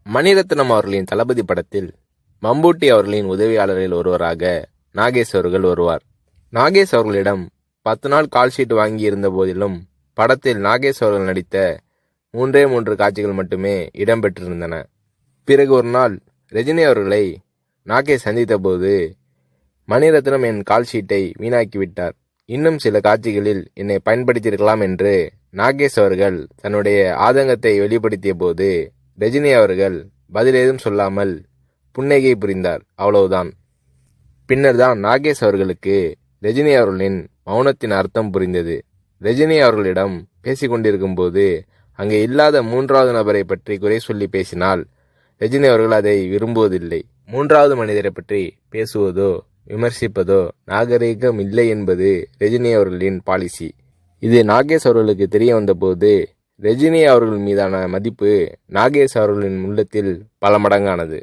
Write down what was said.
மணிரத்னம் அவர்களின் தளபதி படத்தில் மம்பூட்டி அவர்களின் உதவியாளரில் ஒருவராக நாகேஷ் அவர்கள் வருவார். நாகேஷ் அவர்களிடம் 10 நாள் கால்ஷீட் வாங்கி இருந்த போதிலும் படத்தில் நாகேஷ் அவர்கள் நடித்த 3 காட்சிகள் மட்டுமே இடம்பெற்றிருந்தன. பிறகு ஒரு நாள் ரஜினி அவர்களை நாகேஷ் சந்தித்த போது, மணிரத்னம் என் கால்ஷீட்டை வீணாக்கிவிட்டார், இன்னும் சில காட்சிகளில் என்னை பயன்படுத்தியிருக்கலாம் என்று நாகேஷ் அவர்கள் தன்னுடைய ஆதங்கத்தை வெளிப்படுத்திய போது, ரஜினி அவர்கள் பதில் ஏதும் சொல்லாமல் புன்னகை புரிந்தார். அவ்வளவுதான். பின்னர் தான் நாகேஷ் அவர்களுக்கு ரஜினி அவர்களின் மௌனத்தின் அர்த்தம் புரிந்தது. ரஜினி அவர்களிடம் பேசிக்கொண்டிருக்கும் போது அங்கே இல்லாத 3வது நபரை பற்றி குறை சொல்லி பேசினால் ரஜினி அவர்கள் அதை விரும்புவதில்லை. 3வது மனிதரை பற்றி பேசுவதோ விமர்சிப்பதோ நாகரீகம் இல்லை என்பது ரஜினி அவர்களின் பாலிசி. இது நாகேஷ் அவர்களுக்கு தெரிய வந்தபோது ரஜினி அவர்கள் மீதான மதிப்பு நாகேஷ் அவர்களின் உள்ளத்தில் பல மடங்கானது.